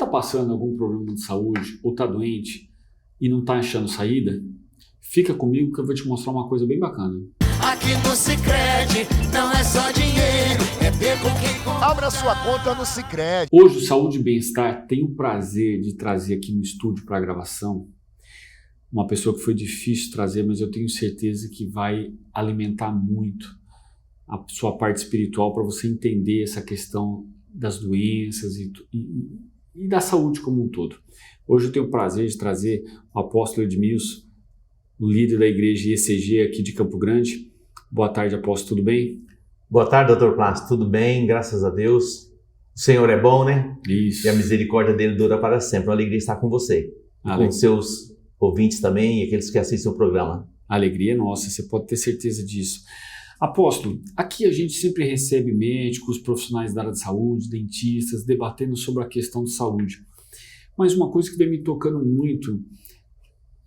passando algum problema de saúde ou está doente e não está achando saída, fica comigo que eu vou te mostrar uma coisa bem bacana. Aqui no Sicredi não é só dinheiro, é ter com quem comprar. Abra sua conta no Sicredi. Hoje o Saúde e Bem-Estar tem o prazer de trazer aqui no estúdio para a gravação uma pessoa que foi difícil trazer, mas eu tenho certeza que vai alimentar muito a sua parte espiritual para você entender essa questão das doenças e da saúde como um todo. Hoje eu tenho o prazer de trazer o apóstolo Edmilson, o líder da igreja IECG aqui de Campo Grande. Boa tarde, apóstolo, tudo bem? Boa tarde, Dr. Plácio, tudo bem? Graças a Deus. O Senhor é bom, né? Isso. E a misericórdia dele dura para sempre. Uma alegria estar com você. Com seus ouvintes também e aqueles que assistem o programa. A alegria é nossa, você pode ter certeza disso. Apóstolo, aqui a gente sempre recebe médicos, profissionais da área de saúde, dentistas, debatendo sobre a questão de saúde. Mas uma coisa que vem me tocando muito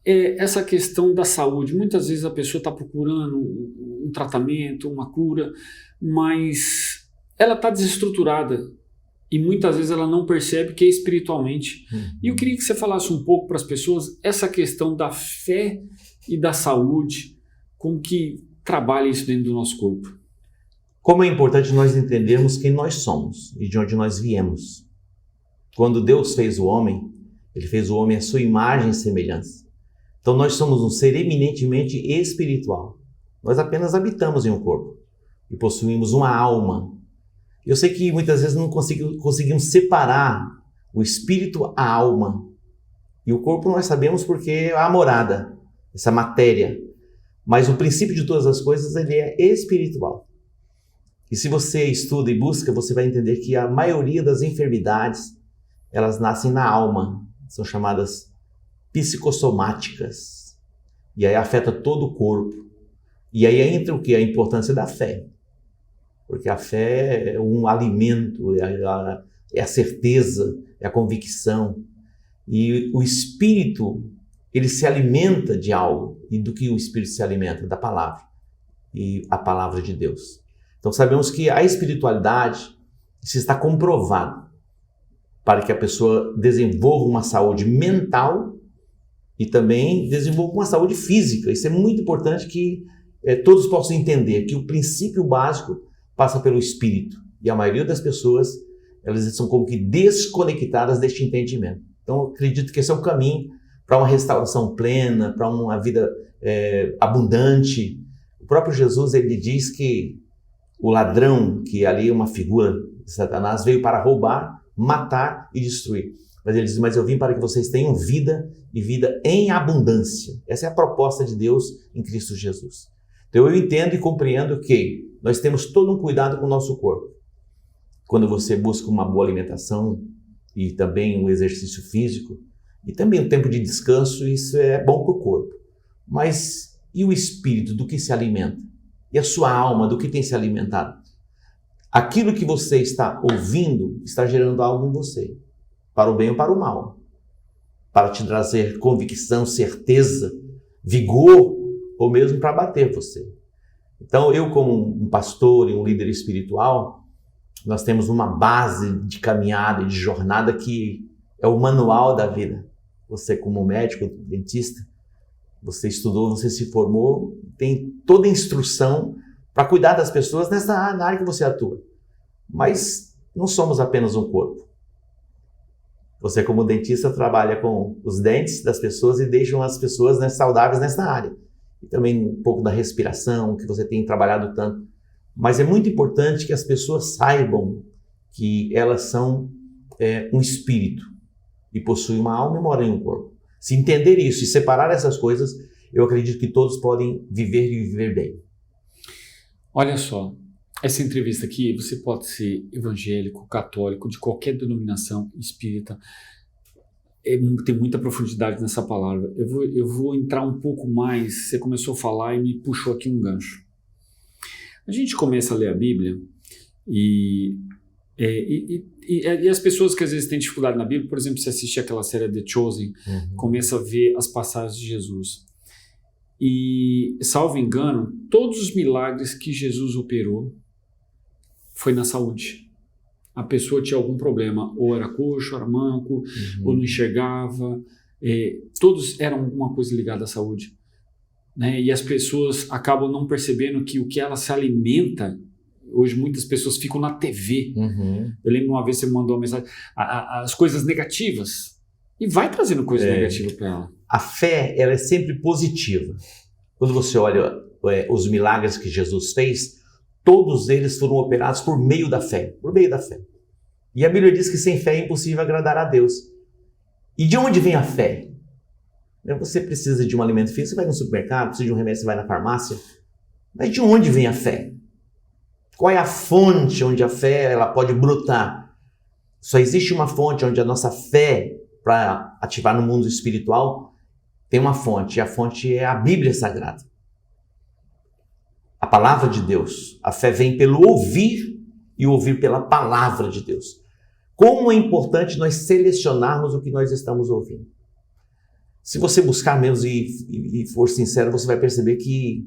é essa questão da saúde. Muitas vezes a pessoa está procurando um tratamento, uma cura, mas ela está desestruturada e muitas vezes ela não percebe que é espiritualmente. E eu queria que você falasse um pouco para as pessoas essa questão da fé e da saúde, como que trabalha isso dentro do nosso corpo. Como é importante nós entendermos quem nós somos e de onde nós viemos. Quando Deus fez o homem, Ele fez o homem à sua imagem e semelhança. Então nós somos um ser eminentemente espiritual. Nós apenas habitamos em um corpo e possuímos uma alma. Eu sei que muitas vezes não conseguimos separar o espírito à alma. E o corpo nós sabemos porque é a morada, essa matéria. Mas o princípio de todas as coisas ele é espiritual. E se você estuda e busca, você vai entender que a maioria das enfermidades, elas nascem na alma. São chamadas psicossomáticas. E aí afeta todo o corpo. E aí entra o que? A importância da fé. Porque a fé é um alimento, é a certeza, é a convicção. E o espírito, ele se alimenta de algo. E do que o espírito se alimenta? Da palavra. E a palavra de Deus. Então sabemos que a espiritualidade, isso está comprovado para que a pessoa desenvolva uma saúde mental e também desenvolva uma saúde física. Isso é muito importante que todos possam entender que o princípio básico passa pelo espírito. E a maioria das pessoas, elas são como que desconectadas deste entendimento. Então eu acredito que esse é o caminho para uma restauração plena, para uma vida abundante. O próprio Jesus, ele diz que o ladrão, que ali é uma figura de Satanás, veio para roubar, matar e destruir. Mas ele diz, mas eu vim para que vocês tenham vida e vida em abundância. Essa é a proposta de Deus em Cristo Jesus. Então eu entendo e compreendo que nós temos todo um cuidado com o nosso corpo. Quando você busca uma boa alimentação e também um exercício físico e também um tempo de descanso, isso é bom para o corpo. Mas e o espírito, do que se alimenta? E a sua alma, do que tem se alimentado? Aquilo que você está ouvindo está gerando algo em você, para o bem ou para o mal, para te trazer convicção, certeza, vigor, ou mesmo para bater você. Então eu, como um pastor e um líder espiritual, nós temos uma base de caminhada e de jornada que é o manual da vida. Você, como médico, dentista, você estudou, você se formou, tem toda a instrução para cuidar das pessoas na área que você atua. Mas não somos apenas um corpo. Você, como dentista, trabalha com os dentes das pessoas e deixam as pessoas saudáveis nessa área. E também um pouco da respiração, que você tem trabalhado tanto. Mas é muito importante que as pessoas saibam que elas são um espírito e possuem uma alma e moram em um corpo. Se entender isso e separar essas coisas, eu acredito que todos podem viver e viver bem. Olha só, essa entrevista aqui, você pode ser evangélico, católico, de qualquer denominação, espírita. Tem muita profundidade nessa palavra. Eu vou entrar um pouco mais. Você começou a falar e me puxou aqui um gancho. A gente começa a ler a Bíblia e as pessoas que às vezes têm dificuldade na Bíblia, por exemplo, se assistir aquela série The Chosen, começa a ver as passagens de Jesus. E, salvo engano, todos os milagres que Jesus operou foi na saúde. a pessoa tinha algum problema, ou era coxo, era manco, ou não enxergava, todos eram alguma coisa ligada à saúde, né? E as pessoas acabam não percebendo que o que ela se alimenta, hoje muitas pessoas ficam na TV. Eu lembro uma vez você me mandou uma mensagem, as coisas negativas, e vai trazendo coisa negativa para ela. A fé, ela é sempre positiva. Quando você olha os milagres que Jesus fez, todos eles foram operados por meio da fé, E a Bíblia diz que sem fé é impossível agradar a Deus. E de onde vem a fé? Você precisa de um alimento físico, você vai no supermercado, precisa de um remédio, você vai na farmácia. Mas de onde vem a fé? Qual é a fonte onde a fé ela pode brotar? Só existe uma fonte onde a nossa fé, para ativar no mundo espiritual, tem uma fonte, e a fonte é a Bíblia Sagrada. A palavra de Deus. A fé vem pelo ouvir e ouvir pela palavra de Deus. Como é importante nós selecionarmos o que nós estamos ouvindo. Se você buscar mesmo e for sincero, você vai perceber que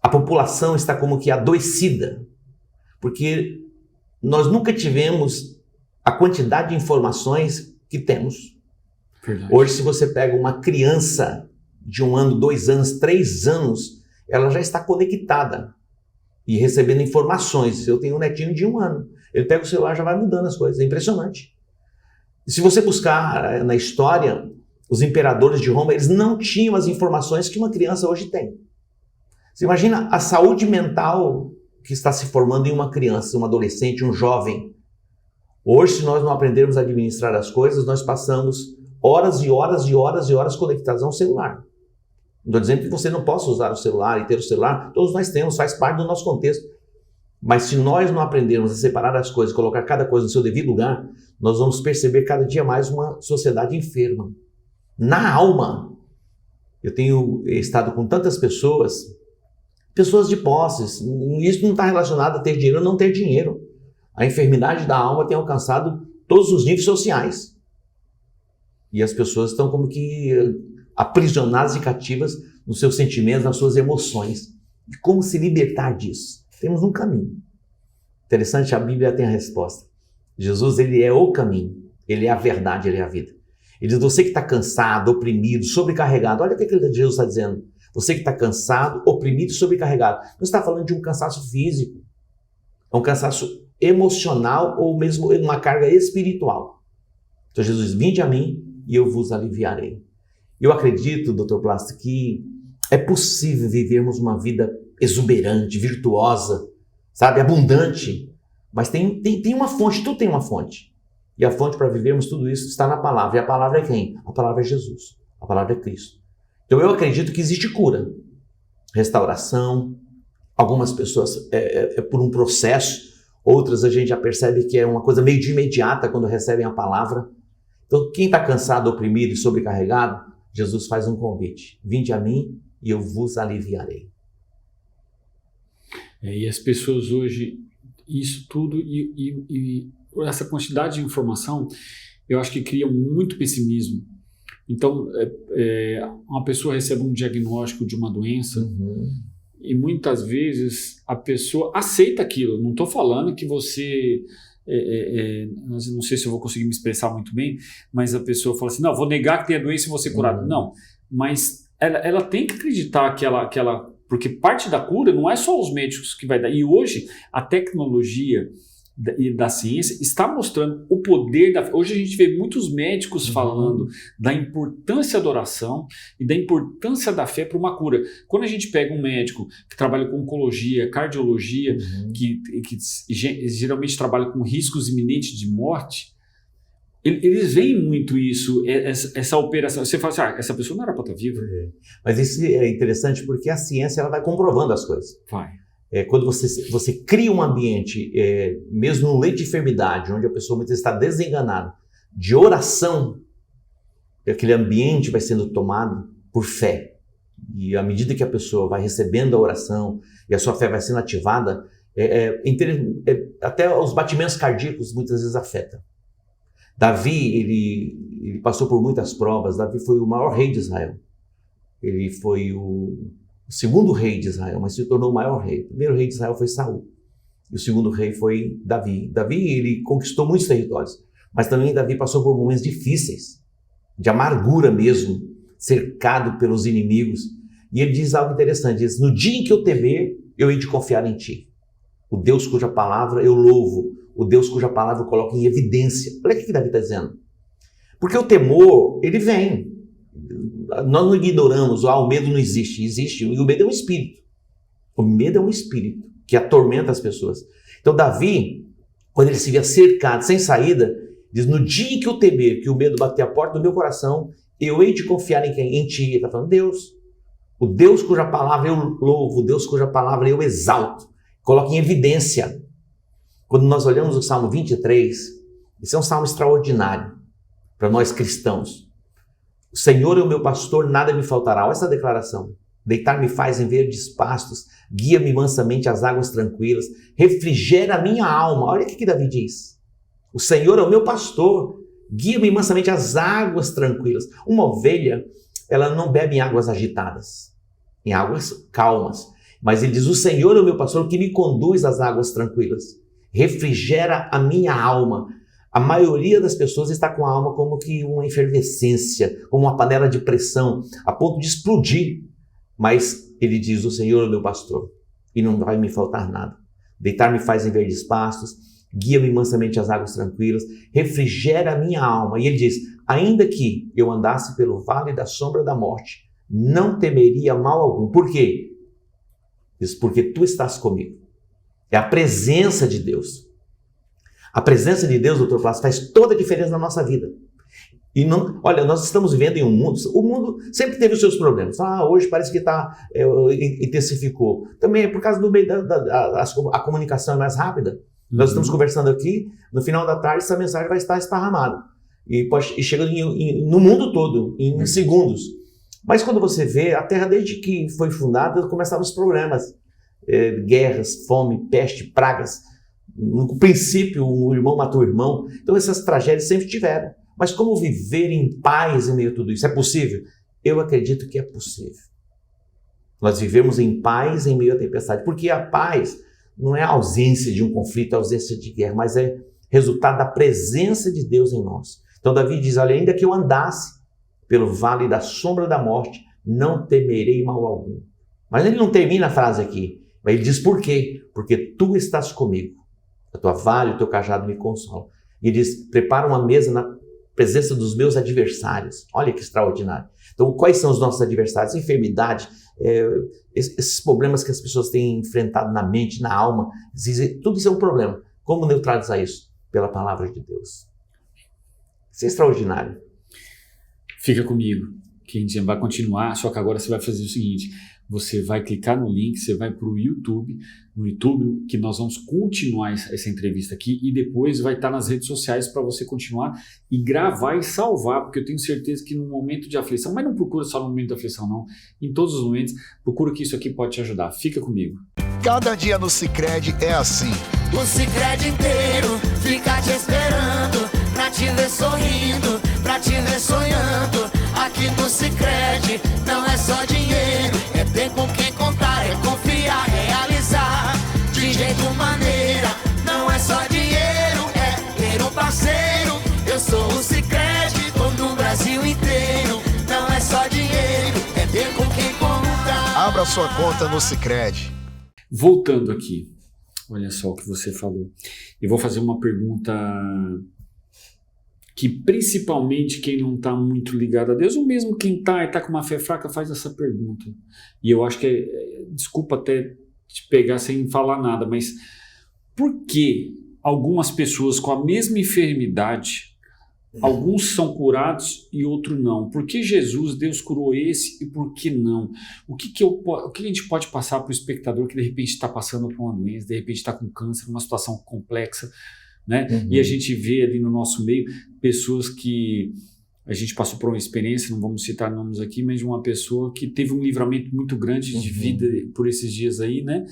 a população está como que adoecida, porque nós nunca tivemos a quantidade de informações que temos. Verdade. Hoje, se você pega uma criança de 1 ano, 2 anos, 3 anos, ela já está conectada e recebendo informações. Eu tenho um netinho de 1 ano. Ele pega o celular e já vai mudando as coisas. É impressionante. E se você buscar na história, os imperadores de Roma, eles não tinham as informações que uma criança hoje tem. Você imagina a saúde mental que está se formando em uma criança, um adolescente, um jovem. Hoje, se nós não aprendermos a administrar as coisas, nós passamos horas e horas e horas e horas conectados a um celular. Não estou dizendo que você não possa usar o celular e ter o celular, todos nós temos, faz parte do nosso contexto. Mas se nós não aprendermos a separar as coisas, colocar cada coisa no seu devido lugar, nós vamos perceber cada dia mais uma sociedade enferma. Na alma. Eu tenho estado com tantas pessoas de posses. Isso não está relacionado a ter dinheiro ou não ter dinheiro. A enfermidade da alma tem alcançado todos os níveis sociais. E as pessoas estão como que aprisionadas e cativas nos seus sentimentos, nas suas emoções. E como se libertar disso? Temos um caminho. Interessante, a Bíblia tem a resposta. Jesus, ele é o caminho, ele é a verdade, ele é a vida. Ele diz, você que está cansado, oprimido, sobrecarregado, olha o que Jesus está dizendo. Você que está cansado, oprimido e sobrecarregado. Não está falando de um cansaço físico, é um cansaço emocional ou mesmo uma carga espiritual. Então Jesus diz, vinde a mim e eu vos aliviarei. Eu acredito, Dr. Plácido, que é possível vivermos uma vida exuberante, virtuosa, sabe, abundante, mas tem uma fonte, tudo tem uma fonte. E a fonte para vivermos tudo isso está na palavra. E a palavra é quem? A palavra é Jesus, a palavra é Cristo. Então eu acredito que existe cura, restauração, algumas pessoas é por um processo, outras a gente já percebe que é uma coisa meio de imediata quando recebem a palavra. Então quem está cansado, oprimido e sobrecarregado, Jesus faz um convite, vinde a mim e eu vos aliviarei. E as pessoas hoje, isso tudo e essa quantidade de informação, eu acho que cria muito pessimismo. Então, uma pessoa recebe um diagnóstico de uma doença e muitas vezes a pessoa aceita aquilo. Não estou falando que você... não sei se eu vou conseguir me expressar muito bem, mas a pessoa fala assim, não, vou negar que tem a doença e vou ser curado. Não, mas ela tem que acreditar que ela... Porque parte da cura não é só os médicos que vai dar. E hoje a tecnologia da ciência está mostrando o poder da... Hoje a gente vê muitos médicos falando da importância da oração e da importância da fé para uma cura. Quando a gente pega um médico que trabalha com oncologia, cardiologia, que geralmente trabalha com riscos iminentes de morte, eles veem muito isso, essa operação. Você fala assim, essa pessoa não era para estar viva. Mas isso é interessante porque a ciência ela vai comprovando as coisas. Vai. Quando você cria um ambiente, mesmo no leito de enfermidade, onde a pessoa muitas vezes está desenganada, de oração, aquele ambiente vai sendo tomado por fé. E à medida que a pessoa vai recebendo a oração e a sua fé vai sendo ativada, até os batimentos cardíacos muitas vezes afetam. Davi, ele passou por muitas provas. Davi foi o maior rei de Israel. Ele foi o segundo rei de Israel, mas se tornou o maior rei. O primeiro rei de Israel foi Saul. E o segundo rei foi Davi. Davi, ele conquistou muitos territórios, mas também Davi passou por momentos difíceis, de amargura mesmo, cercado pelos inimigos. E ele diz algo interessante, diz, no dia em que eu temer, eu hei de confiar em ti. O Deus cuja palavra eu louvo, o Deus cuja palavra eu coloco em evidência. Olha o que Davi está dizendo. Porque o temor, ele vem. Nós não ignoramos, o medo não existe, existe. E o medo é um espírito. O medo é um espírito que atormenta as pessoas. Então Davi, quando ele se via cercado, sem saída, diz, no dia em que eu temer, que o medo bater a porta do meu coração, eu hei de confiar em quem? Em ti. Ele está falando, Deus. O Deus cuja palavra eu louvo, o Deus cuja palavra eu exalto. Coloco em evidência. Quando nós olhamos o Salmo 23, esse é um salmo extraordinário para nós cristãos. O Senhor é o meu pastor, nada me faltará. Olha essa declaração. Deitar-me faz em verdes pastos, guia-me mansamente às águas tranquilas, refrigera a minha alma. Olha o que Davi diz. O Senhor é o meu pastor, guia-me mansamente às águas tranquilas. Uma ovelha, ela não bebe em águas agitadas, em águas calmas. Mas ele diz, o Senhor é o meu pastor que me conduz às águas tranquilas, refrigera a minha alma. A maioria das pessoas está com a alma como que uma efervescência, como uma panela de pressão, a ponto de explodir. Mas ele diz, o Senhor é o meu pastor e não vai me faltar nada. Deitar-me faz em verdes pastos, guia-me mansamente às águas tranquilas, refrigera a minha alma. E ele diz, ainda que eu andasse pelo vale da sombra da morte, não temeria mal algum. Por quê? Diz, porque tu estás comigo. É a presença de Deus. A presença de Deus, doutor Plácido, faz toda a diferença na nossa vida. E não, olha, nós estamos vivendo em um mundo, o mundo sempre teve os seus problemas. Hoje parece que intensificou. Também é por causa do meio a comunicação é mais rápida. Nós estamos conversando aqui, no final da tarde essa mensagem vai estar esparramada. E chega no mundo todo, em segundos. Mas quando você vê, a Terra desde que foi fundada, começaram os problemas. Guerras, fome, peste, pragas. No princípio, um irmão matou o irmão. Então essas tragédias sempre tiveram. Mas como viver em paz em meio a tudo isso? É possível? Eu acredito que é possível. Nós vivemos em paz em meio à tempestade. Porque a paz não é a ausência de um conflito, a ausência de guerra, mas é resultado da presença de Deus em nós. Então Davi diz, olha, ainda que eu andasse pelo vale da sombra da morte, não temerei mal algum. Mas ele não termina a frase aqui. Mas ele diz por quê? Porque tu estás comigo. A tua vara e o teu cajado me consolam. E ele diz, prepara uma mesa na presença dos meus adversários. Olha que extraordinário. Então, quais são os nossos adversários? Enfermidade, esses problemas que as pessoas têm enfrentado na mente, na alma. Tudo isso é um problema. Como neutralizar isso? Pela palavra de Deus. Isso é extraordinário. Fica comigo, que a gente vai continuar, só que agora você vai fazer o seguinte, você vai clicar no link, você vai para o YouTube, no YouTube, que nós vamos continuar essa entrevista aqui e depois vai estar nas redes sociais para você continuar e gravar e salvar, porque eu tenho certeza que no momento de aflição, mas não procura só no momento de aflição não, em todos os momentos, procura que isso aqui pode te ajudar. Fica comigo. Cada dia no Sicredi é assim. O Sicredi inteiro fica te esperando, pra te ver sorrindo, pra te ver sonhando. Aqui no Sicredi não é só dinheiro, é ter com quem contar, é confiar, realizar de jeito maneira. Não é só dinheiro, é ter um parceiro. Eu sou o Sicredi, tô no Brasil inteiro. Não é só dinheiro, é ter com quem contar. Abra sua conta no Sicredi. Voltando aqui, olha só o que você falou. Eu vou fazer uma pergunta que principalmente quem não está muito ligado a Deus, ou mesmo quem está e está com uma fé fraca, faz essa pergunta. E eu acho que desculpa até te pegar sem falar nada, mas por que algumas pessoas com a mesma enfermidade, alguns são curados e outros não? Por que Jesus, Deus curou esse e por que não? O que a gente pode passar para o espectador que de repente está passando por uma doença, de repente está com câncer, uma situação complexa, né? E a gente vê ali no nosso meio pessoas que a gente passou por uma experiência, não vamos citar nomes aqui, mas de uma pessoa que teve um livramento muito grande de vida por esses dias aí, né?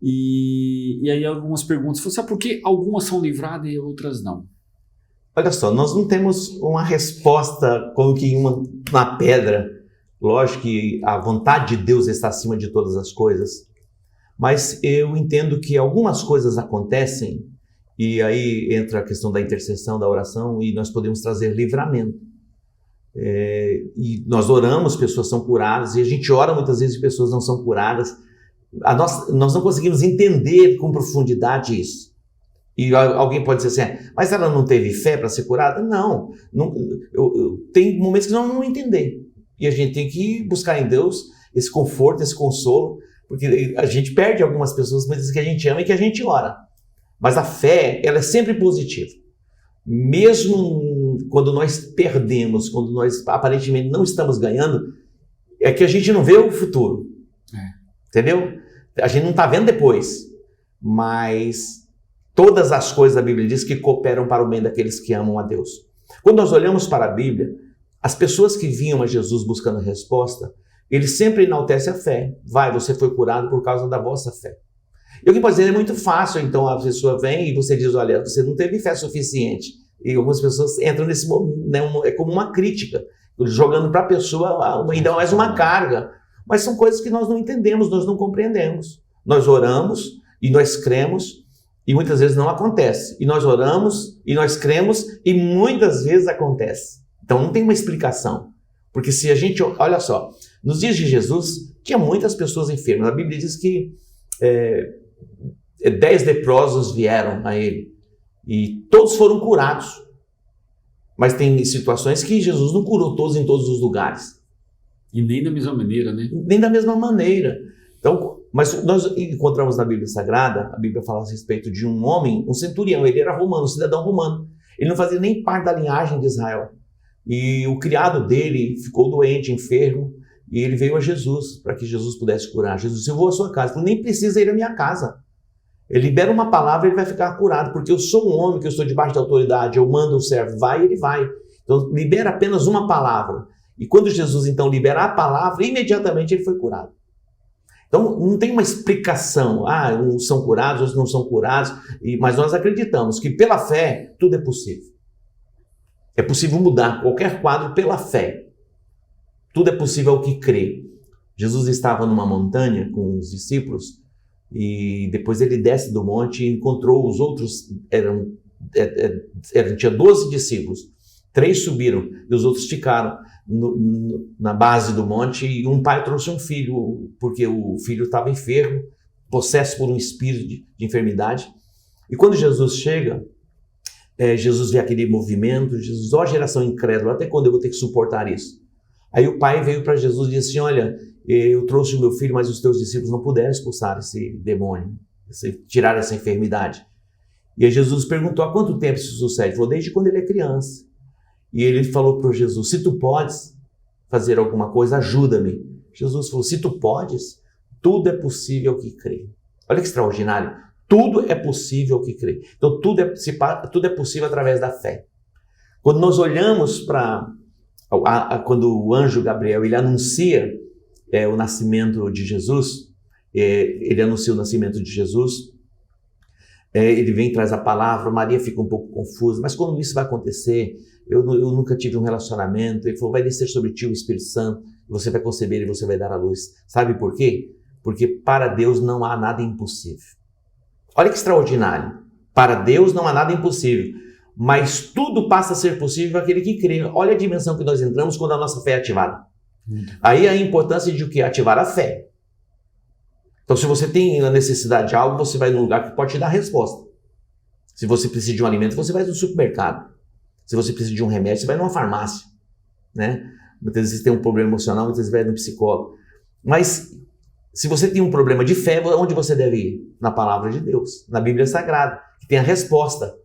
E aí algumas perguntas, sabe por que algumas são livradas e outras não? Olha só, nós não temos uma resposta como que uma pedra. Lógico que a vontade de Deus está acima de todas as coisas. Mas eu entendo que algumas coisas acontecem, e aí entra a questão da intercessão, da oração, e nós podemos trazer livramento. E nós oramos, pessoas são curadas, e a gente ora muitas vezes e pessoas não são curadas. Nós não conseguimos entender com profundidade isso. E alguém pode dizer assim, mas ela não teve fé para ser curada? Não, tem momentos que nós não entendemos. E a gente tem que buscar em Deus esse conforto, esse consolo, porque a gente perde algumas pessoas, mas que a gente ama e que a gente ora. Mas a fé, ela é sempre positiva. Mesmo quando nós perdemos, quando nós aparentemente não estamos ganhando, é que a gente não vê o futuro. Entendeu? A gente não está vendo depois. Mas todas as coisas da Bíblia diz que cooperam para o bem daqueles que amam a Deus. Quando nós olhamos para a Bíblia, as pessoas que vinham a Jesus buscando resposta, ele sempre enaltece a fé. Você foi curado por causa da vossa fé. E alguém pode dizer, é muito fácil, então a pessoa vem e você diz, olha, você não teve fé suficiente. E algumas pessoas entram nesse momento, né, é como uma crítica, jogando para a pessoa ainda mais uma carga. Mas são coisas que nós não entendemos, nós não compreendemos. Nós oramos e nós cremos e muitas vezes não acontece. E nós oramos e nós cremos e muitas vezes acontece. Então não tem uma explicação. Porque se a gente, olha só, nos dias de Jesus tinha muitas pessoas enfermas. A Bíblia diz que 10 leprosos vieram a ele e todos foram curados. Mas tem situações que Jesus não curou todos em todos os lugares. E nem da mesma maneira, né? Nem da mesma maneira. Então, mas nós encontramos na Bíblia Sagrada, a Bíblia fala a respeito de um homem, um centurião, ele era romano, um cidadão romano. Ele não fazia nem parte da linhagem de Israel. E o criado dele ficou doente, enfermo, e ele veio a Jesus, para que Jesus pudesse curar. Jesus disse, eu vou à sua casa. Ele falou, nem precisa ir à minha casa. Ele libera uma palavra e ele vai ficar curado, porque eu sou um homem que eu estou debaixo da autoridade, eu mando o servo, vai e ele vai. Então, libera apenas uma palavra. E quando Jesus, então, libera a palavra, imediatamente ele foi curado. Então, não tem uma explicação. Uns são curados, outros não são curados, mas nós acreditamos que pela fé, tudo é possível. É possível mudar qualquer quadro pela fé. Tudo é possível ao que crê. Jesus estava numa montanha com os discípulos e depois ele desce do monte e encontrou os outros, tinha 12 discípulos. 3 subiram e os outros ficaram na base do monte e um pai trouxe um filho, porque o filho estava enfermo, possesso por um espírito de enfermidade. E quando Jesus chega, Jesus vê aquele movimento, Jesus, ó geração incrédula, até quando eu vou ter que suportar isso? Aí o pai veio para Jesus e disse assim, olha, eu trouxe o meu filho, mas os teus discípulos não puderam expulsar esse demônio, tirar essa enfermidade. E aí Jesus perguntou, há quanto tempo isso sucede? Ele falou, desde quando ele é criança. E ele falou para Jesus, se tu podes fazer alguma coisa, ajuda-me. Jesus falou, se tu podes, tudo é possível ao que crê. Olha que extraordinário. Tudo é possível ao que crê. Então tudo é possível através da fé. Quando nós olhamos para quando o anjo Gabriel ele anuncia o nascimento de Jesus, ele anuncia o nascimento de Jesus, ele vem e traz a palavra, Maria fica um pouco confusa, mas quando isso vai acontecer, eu nunca tive um relacionamento, ele falou, vai descer sobre ti o Espírito Santo, você vai conceber e você vai dar à luz. Sabe por quê? Porque para Deus não há nada impossível. Olha que extraordinário. Para Deus não há nada impossível, mas tudo passa a ser possível para aquele que crê. Olha a dimensão que nós entramos quando a nossa fé é ativada. Aí a importância de o que? Ativar a fé. Então, se você tem a necessidade de algo, você vai num lugar que pode te dar a resposta. Se você precisa de um alimento, você vai no supermercado. Se você precisa de um remédio, você vai numa farmácia, né? Muitas vezes você tem um problema emocional, muitas vezes você vai no psicólogo. Mas se você tem um problema de fé, onde você deve ir? Na palavra de Deus, na Bíblia Sagrada, que tem a resposta.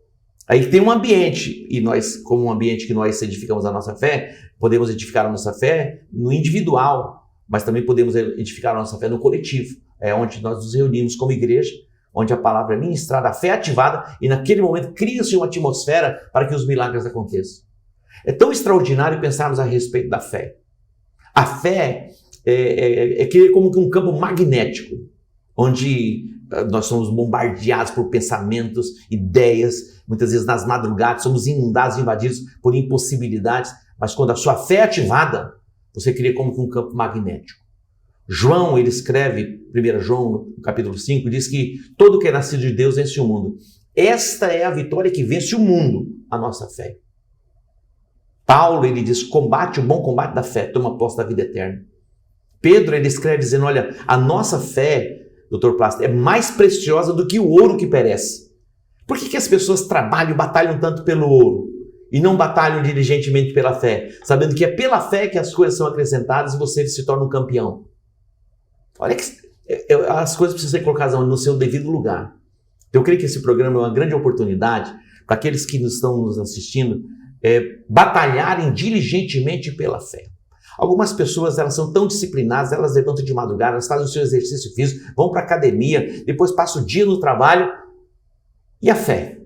Aí tem um ambiente, e nós, como um ambiente que nós edificamos a nossa fé, podemos edificar a nossa fé no individual, mas também podemos edificar a nossa fé no coletivo. É onde nós nos reunimos como igreja, onde a palavra é ministrada, a fé é ativada, e naquele momento cria-se uma atmosfera para que os milagres aconteçam. É tão extraordinário pensarmos a respeito da fé. A fé é como que um campo magnético, onde nós somos bombardeados por pensamentos, ideias, muitas vezes nas madrugadas, somos inundados, invadidos por impossibilidades, mas quando a sua fé é ativada, você cria como que um campo magnético. João, ele escreve, 1 João, no capítulo 5, diz que todo que é nascido de Deus vence o mundo. Esta é a vitória que vence o mundo, a nossa fé. Paulo, ele diz, combate o bom combate da fé, toma posse da vida eterna. Pedro, ele escreve dizendo, olha, a nossa fé, Dr. Plácido, é mais preciosa do que o ouro que perece. Por que as pessoas trabalham e batalham tanto pelo ouro e não batalham diligentemente pela fé? Sabendo que é pela fé que as coisas são acrescentadas e você se torna um campeão. Olha que as coisas precisam ser colocadas no seu devido lugar. Eu creio que esse programa é uma grande oportunidade para aqueles que estão nos assistindo batalharem diligentemente pela fé. Algumas pessoas, elas são tão disciplinadas, elas levantam de madrugada, elas fazem o seu exercício físico, vão para a academia, depois passam o dia no trabalho. E a fé?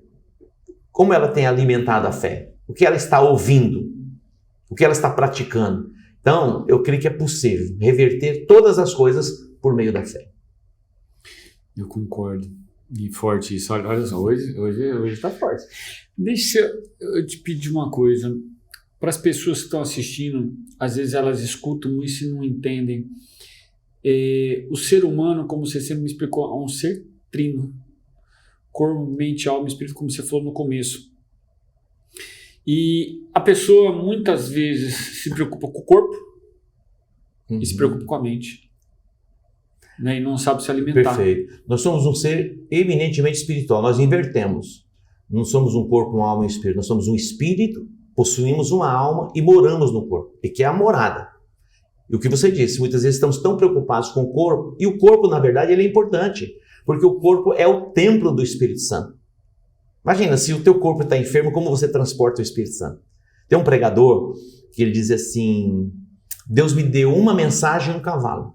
Como ela tem alimentado a fé? O que ela está ouvindo? O que ela está praticando? Então, eu creio que é possível reverter todas as coisas por meio da fé. Eu concordo. E forte isso. Olha só, hoje está forte. Deixa eu te pedir uma coisa. Para as pessoas que estão assistindo, às vezes elas escutam isso e não entendem. O ser humano, como você sempre me explicou, é um ser trino. Corpo, mente, alma, espírito, como você falou no começo. E a pessoa muitas vezes se preocupa com o corpo e se preocupa com a mente. Né? E não sabe se alimentar. Perfeito. Nós somos um ser eminentemente espiritual. Nós invertemos. Não somos um corpo, uma alma e um espírito. Nós somos um espírito, possuímos uma alma e moramos no corpo. E que é a morada. E o que você disse, muitas vezes estamos tão preocupados com o corpo. E o corpo, na verdade, ele é importante. Porque o corpo é o templo do Espírito Santo. Imagina, se o teu corpo está enfermo, como você transporta o Espírito Santo? Tem um pregador que ele diz assim, Deus me deu uma mensagem e um cavalo.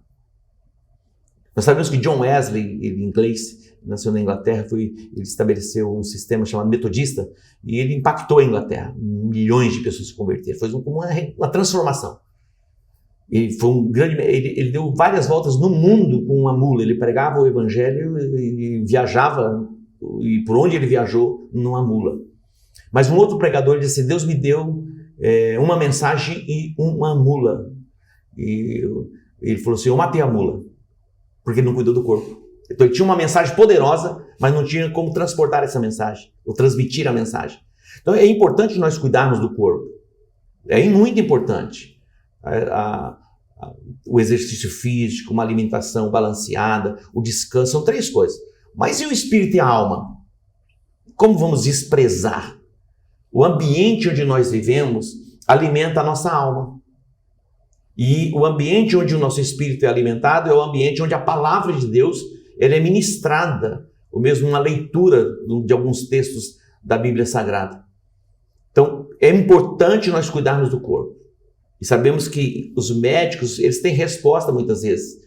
Nós sabemos que John Wesley, ele inglês, nasceu na Inglaterra, ele estabeleceu um sistema chamado metodista e ele impactou a Inglaterra. Milhões de pessoas se converteram. Foi como uma transformação. Ele foi um grande. Ele deu várias voltas no mundo com uma mula. Ele pregava o evangelho e viajava, e por onde ele viajou, numa mula. Mas um outro pregador disse: Deus me deu uma mensagem e uma mula. E ele falou assim: eu matei a mula, porque ele não cuidou do corpo. Então ele tinha uma mensagem poderosa, mas não tinha como transportar essa mensagem, ou transmitir a mensagem. Então é importante nós cuidarmos do corpo. É muito importante. O exercício físico, uma alimentação balanceada, o descanso, são 3 coisas. Mas e o espírito e a alma? Como vamos desprezar? O ambiente onde nós vivemos alimenta a nossa alma. E o ambiente onde o nosso espírito é alimentado é o ambiente onde a palavra de Deus ela é ministrada, ou mesmo uma leitura de alguns textos da Bíblia Sagrada. Então, é importante nós cuidarmos do corpo. E sabemos que os médicos, eles têm resposta muitas vezes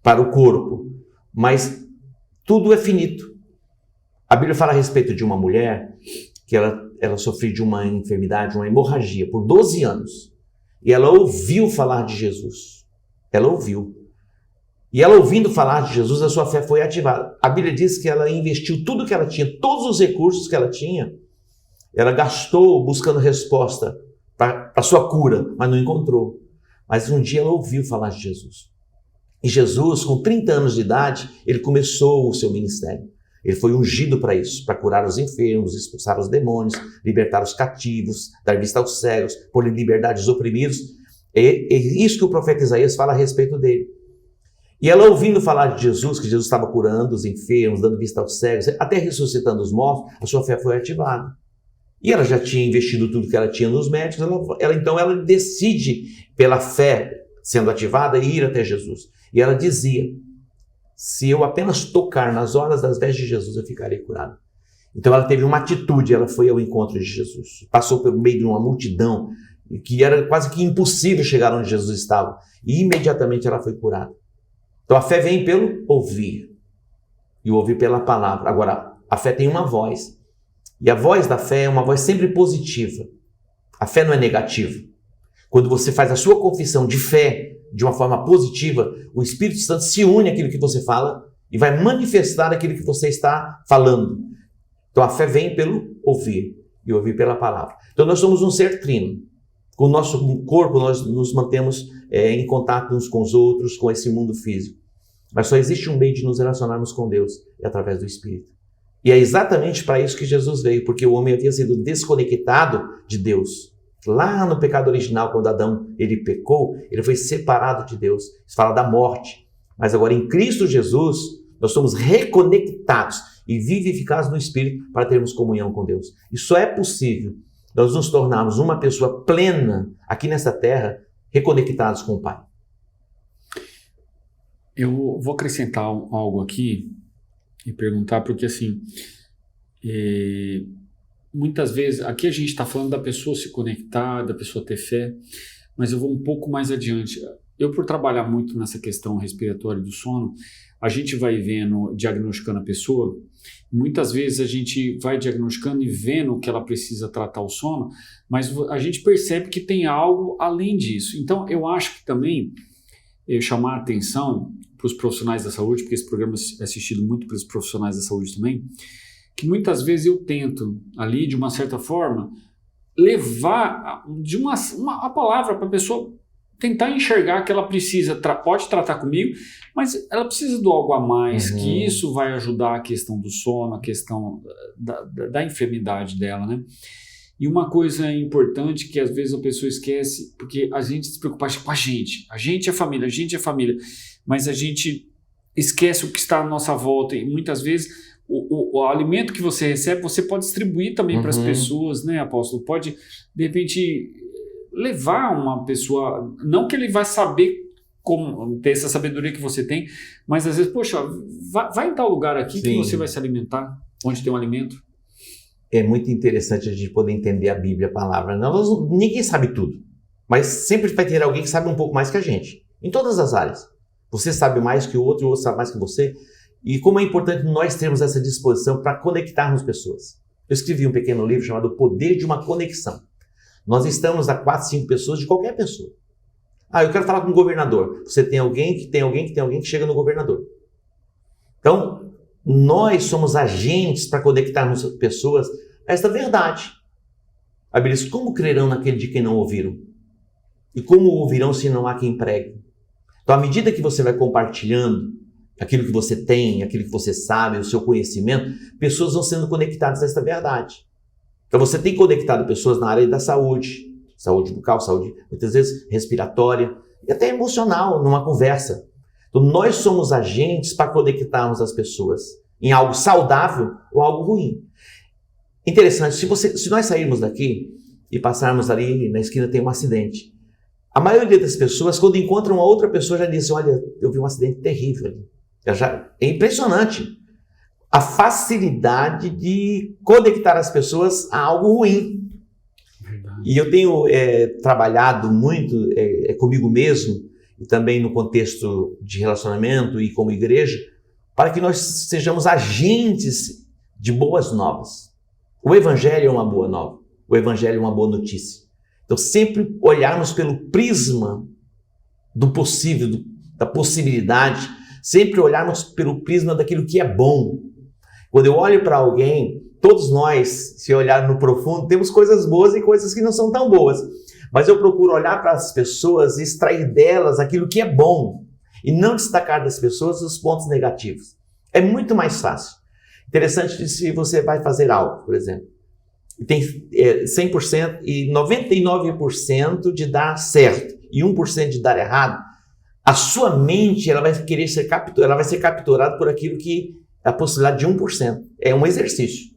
para o corpo, mas tudo é finito. A Bíblia fala a respeito de uma mulher que ela sofreu de uma enfermidade, uma hemorragia, por 12 anos. E ela ouviu falar de Jesus. Ela ouviu. E ela ouvindo falar de Jesus, a sua fé foi ativada. A Bíblia diz que ela investiu tudo que ela tinha, todos os recursos que ela tinha, ela gastou buscando resposta para a sua cura, mas não encontrou. Mas um dia ela ouviu falar de Jesus. E Jesus, com 30 anos de idade, ele começou o seu ministério. Ele foi ungido para isso, para curar os enfermos, expulsar os demônios, libertar os cativos, dar vista aos cegos, pôr em liberdade os oprimidos. É isso que o profeta Isaías fala a respeito dele. E ela ouvindo falar de Jesus, que Jesus estava curando os enfermos, dando vista aos cegos, até ressuscitando os mortos, a sua fé foi ativada. E ela já tinha investido tudo que ela tinha nos médicos, então ela decide, pela fé sendo ativada, ir até Jesus. E ela dizia: se eu apenas tocar nas horas das vestes de Jesus, eu ficarei curada. Então ela teve uma atitude, ela foi ao encontro de Jesus. Passou pelo meio de uma multidão, que era quase que impossível chegar onde Jesus estava. E imediatamente ela foi curada. Então a fé vem pelo ouvir. E o ouvir pela palavra. Agora, a fé tem uma voz. E a voz da fé é uma voz sempre positiva. A fé não é negativa. Quando você faz a sua confissão de fé de uma forma positiva, o Espírito Santo se une àquilo que você fala e vai manifestar aquilo que você está falando. Então a fé vem pelo ouvir e ouvir pela palavra. Então nós somos um ser trino, Com o nosso corpo, nós nos mantemos em contato uns com os outros, com esse mundo físico. Mas só existe um meio de nos relacionarmos com Deus, é através do Espírito. E é exatamente para isso que Jesus veio, porque o homem havia sido desconectado de Deus. Lá no pecado original, quando Adão ele pecou, ele foi separado de Deus. Isso fala da morte. Mas agora em Cristo Jesus, nós somos reconectados e vivificados no Espírito para termos comunhão com Deus. E só é possível nós nos tornarmos uma pessoa plena aqui nessa terra, reconectados com o Pai. Eu vou acrescentar algo aqui e perguntar, porque assim, muitas vezes, aqui a gente está falando da pessoa se conectar, da pessoa ter fé, mas eu vou um pouco mais adiante. Eu, por trabalhar muito nessa questão respiratória do sono, a gente vai vendo, diagnosticando a pessoa, muitas vezes a gente vai diagnosticando e vendo que ela precisa tratar o sono, mas a gente percebe que tem algo além disso. Então, eu acho que também chamar a atenção para os profissionais da saúde, porque esse programa é assistido muito pelos profissionais da saúde também, que muitas vezes eu tento ali, de uma certa forma, levar de uma palavra para a pessoa tentar enxergar que ela precisa, pode tratar comigo, mas ela precisa do algo a mais, que isso vai ajudar a questão do sono, a questão da enfermidade dela, né? E uma coisa importante que às vezes a pessoa esquece, porque a gente se preocupa com a gente é família, mas a gente esquece o que está à nossa volta, e muitas vezes o alimento que você recebe, você pode distribuir também para as pessoas, né, apóstolo? Pode, de repente, levar uma pessoa, não que ele vai saber como ter essa sabedoria que você tem, mas às vezes, poxa, vai em tal lugar aqui. Sim. Que você vai se alimentar, onde tem um alimento. É muito interessante a gente poder entender a Bíblia, a palavra. Ninguém sabe tudo, mas sempre vai ter alguém que sabe um pouco mais que a gente, em todas as áreas. Você sabe mais que o outro sabe mais que você. E como é importante nós termos essa disposição para conectarmos pessoas. Eu escrevi um pequeno livro chamado O Poder de uma Conexão. Nós estamos a 4, 5 pessoas de qualquer pessoa. Eu quero falar com o governador. Você tem alguém que chega no governador. Então, nós somos agentes para conectarmos pessoas a esta verdade. A Bíblia diz, como crerão naquele de quem não ouviram? E como ouvirão se não há quem pregue? Então, à medida que você vai compartilhando aquilo que você tem, aquilo que você sabe, o seu conhecimento, pessoas vão sendo conectadas a esta verdade. Então você tem conectado pessoas na área da saúde bucal, saúde muitas vezes respiratória e até emocional, numa conversa. Então nós somos agentes para conectarmos as pessoas em algo saudável ou algo ruim. Interessante, se nós sairmos daqui e passarmos ali na esquina tem um acidente, a maioria das pessoas quando encontram uma outra pessoa já diz, olha, eu vi um acidente terrível ali. É impressionante a facilidade de conectar as pessoas a algo ruim. Verdade. E eu tenho trabalhado muito comigo mesmo, e também no contexto de relacionamento e como igreja, para que nós sejamos agentes de boas novas. O Evangelho é uma boa nova, o Evangelho é uma boa notícia. Então sempre olharmos pelo prisma do possível, da possibilidade, sempre olharmos pelo prisma daquilo que é bom. Quando eu olho para alguém, todos nós, se olhar no profundo, temos coisas boas e coisas que não são tão boas. Mas eu procuro olhar para as pessoas e extrair delas aquilo que é bom e não destacar das pessoas os pontos negativos. É muito mais fácil. Interessante se você vai fazer algo, por exemplo, e tem 100% e 99% de dar certo e 1% de dar errado, a sua mente ela vai querer ser capturada por aquilo que a possibilidade de 1%. É um exercício.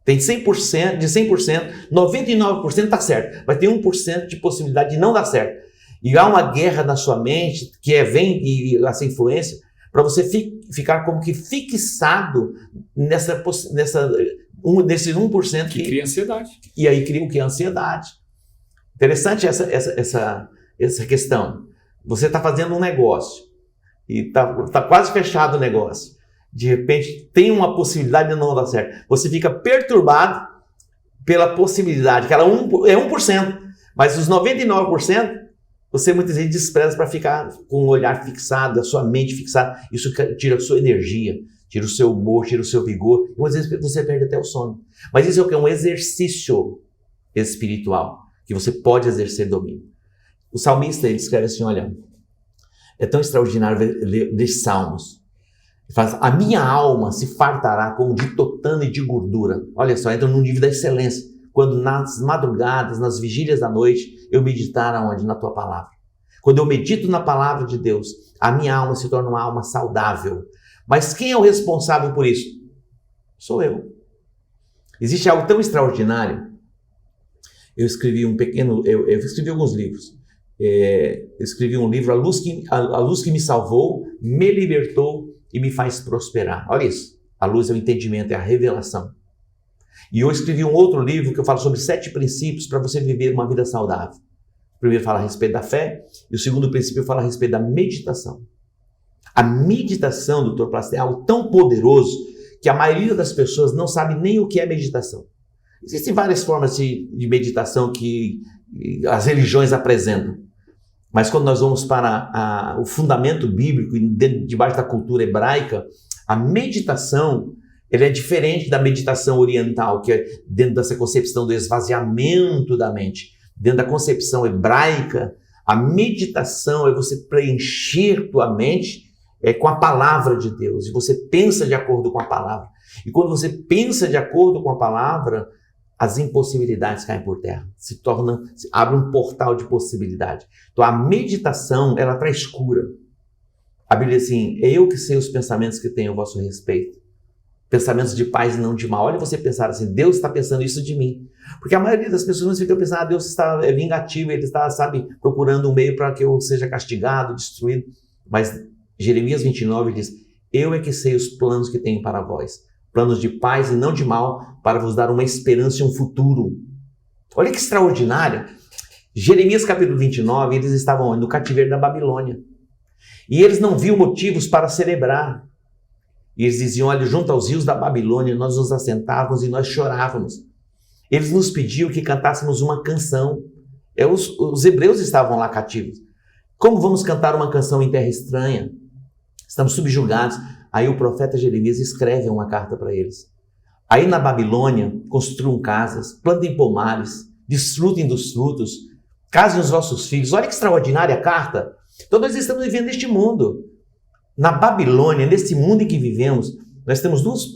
Tem 100%, de 100%, 99% está certo. Vai ter 1% de possibilidade de não dar certo. E há uma guerra na sua mente, que vem essa influência, para você ficar como que fixado nesse 1% que cria ansiedade. E aí cria o que? Ansiedade. Interessante essa questão. Você está fazendo um negócio e está quase fechado o negócio. De repente tem uma possibilidade de não dar certo. Você fica perturbado pela possibilidade, que ela é 1%, mas os 99% você muitas vezes despreza para ficar com o olhar fixado, a sua mente fixada. Isso tira a sua energia, tira o seu humor, tira o seu vigor. E muitas vezes você perde até o sono. Mas isso é o que? É um exercício espiritual que você pode exercer domínio. O salmista, ele escreve assim, olha, é tão extraordinário ler Salmos. Ele fala, a minha alma se fartará como de totano e de gordura. Olha só, entra num nível da excelência. Quando nas madrugadas, nas vigílias da noite, eu meditar aonde? Na tua palavra. Quando eu medito na palavra de Deus, a minha alma se torna uma alma saudável. Mas quem é o responsável por isso? Sou eu. Existe algo tão extraordinário. Eu escrevi alguns livros. Eu escrevi um livro, A Luz que me salvou, me libertou e me faz prosperar. Olha isso. A luz é o entendimento, é a revelação. E eu escrevi um outro livro que eu falo sobre 7 princípios para você viver uma vida saudável. O primeiro fala a respeito da fé e o segundo princípio fala a respeito da meditação. A meditação, doutor Plácido, é algo tão poderoso que a maioria das pessoas não sabe nem o que é meditação. Existem várias formas de meditação que as religiões apresentam. Mas quando nós vamos para o fundamento bíblico, debaixo da cultura hebraica, a meditação ela é diferente da meditação oriental, que é dentro dessa concepção do esvaziamento da mente. Dentro da concepção hebraica, a meditação é você preencher tua mente com a palavra de Deus. E você pensa de acordo com a palavra. E quando você pensa de acordo com a palavra, as impossibilidades caem por terra. Abre um portal de possibilidade. Então a meditação, ela traz cura. A Bíblia diz assim, é eu que sei os pensamentos que tenho a vosso respeito. Pensamentos de paz e não de mal. Olha você pensar assim, Deus está pensando isso de mim. Porque a maioria das pessoas ficam pensando, Deus está vingativo, Ele está, procurando um meio para que eu seja castigado, destruído. Mas Jeremias 29 diz, eu é que sei os planos que tenho para vós. Planos de paz e não de mal, para vos dar uma esperança e um futuro. Olha que extraordinário. Jeremias capítulo 29, eles estavam no cativeiro da Babilônia. E eles não viam motivos para celebrar. E eles diziam, olha, junto aos rios da Babilônia, nós nos assentávamos e nós chorávamos. Eles nos pediam que cantássemos uma canção. Os hebreus estavam lá cativos. Como vamos cantar uma canção em terra estranha? Estamos subjugados. Aí o profeta Jeremias escreve uma carta para eles. Aí na Babilônia, construam casas, plantem pomares, desfrutem dos frutos, casem os vossos filhos. Olha que extraordinária a carta. Então nós estamos vivendo neste mundo. Na Babilônia, nesse mundo em que vivemos, nós temos duas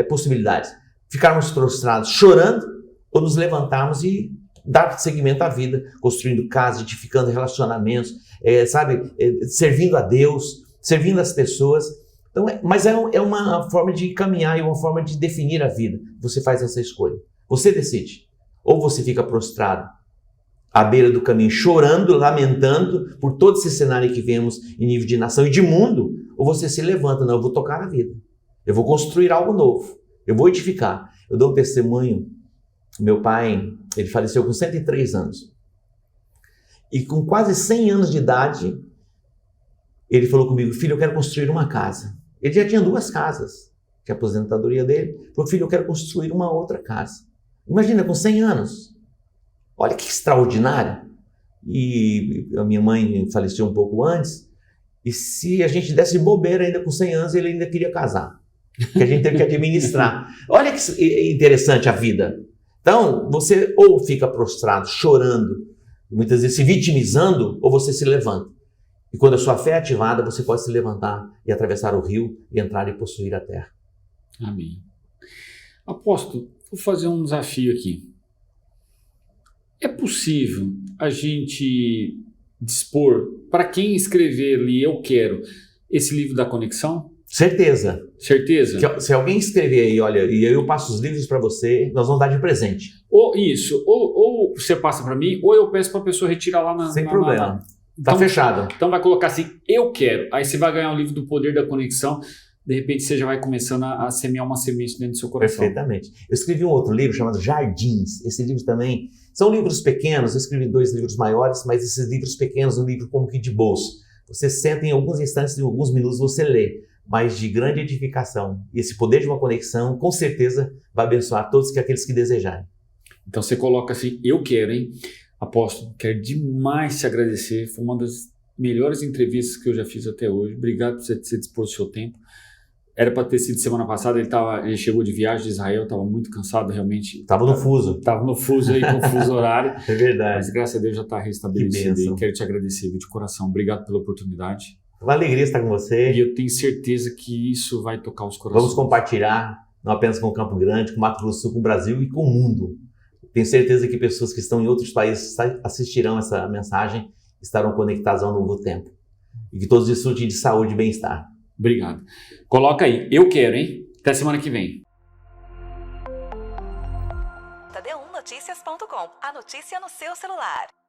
possibilidades. Ficarmos prostrados chorando ou nos levantarmos e dar seguimento à vida, construindo casas, edificando relacionamentos, servindo a Deus, servindo as pessoas. Então, mas é uma forma de caminhar e uma forma de definir a vida. Você faz essa escolha. Você decide. Ou você fica prostrado à beira do caminho, chorando, lamentando por todo esse cenário que vemos em nível de nação e de mundo, ou você se levanta, não, eu vou tocar a vida. Eu vou construir algo novo. Eu vou edificar. Eu dou um testemunho. Meu pai, ele faleceu com 103 anos. E com quase 100 anos de idade, ele falou comigo, filho, eu quero construir uma casa. Ele já tinha 2 casas, que é a aposentadoria dele. Ele falou, filho, eu quero construir uma outra casa. Imagina, com 100 anos. Olha que extraordinário. E a minha mãe faleceu um pouco antes. E se a gente desse bobeira ainda com 100 anos, ele ainda queria casar. Que a gente teve que administrar. Olha que interessante a vida. Então, você ou fica prostrado, chorando, muitas vezes se vitimizando, ou você se levanta. E quando a sua fé é ativada, você pode se levantar e atravessar o rio e entrar e possuir a terra. Amém. Apóstolo, vou fazer um desafio aqui. É possível a gente dispor, para quem escrever ali, eu quero, esse livro da conexão? Certeza. Certeza? Se alguém escrever aí, olha, e eu passo os livros para você, nós vamos dar de presente. Ou isso, ou você passa para mim, ou eu peço para a pessoa retirar lá na... Sem problema. Tá Então, fechado. Então vai colocar assim, eu quero. Aí você vai ganhar o livro do Poder da Conexão. De repente você já vai começando a semear uma semente dentro do seu coração. Perfeitamente. Eu escrevi um outro livro chamado Jardins. Esse livro também são livros pequenos. Eu escrevi 2 livros maiores, mas esses livros pequenos, um livro como que de bolso. Você senta em alguns instantes, em alguns minutos você lê, mas de grande edificação. E esse Poder de uma Conexão, com certeza, vai abençoar todos aqueles que desejarem. Então você coloca assim, eu quero, hein? Apóstolo, quero demais te agradecer. Foi uma das melhores entrevistas que eu já fiz até hoje. Obrigado por você dispor o seu tempo. Era para ter sido semana passada, ele chegou de viagem de Israel, estava muito cansado, realmente. Estava no fuso. Estava no fuso aí, com o fuso horário. É verdade. Mas graças a Deus já está restabelecido. E quero te agradecer, viu, de coração. Obrigado pela oportunidade. Uma alegria estar com você. E eu tenho certeza que isso vai tocar os corações. Vamos compartilhar, não apenas com o Campo Grande, com o Mato Grosso do Sul, com o Brasil e com o mundo. Tenho certeza que pessoas que estão em outros países assistirão essa mensagem, estarão conectadas ao novo tempo. E que todos desfrutem de saúde e bem-estar. Obrigado. Coloca aí. Eu quero, hein? Até semana que vem. Tadeu1noticias.com. A notícia no seu celular.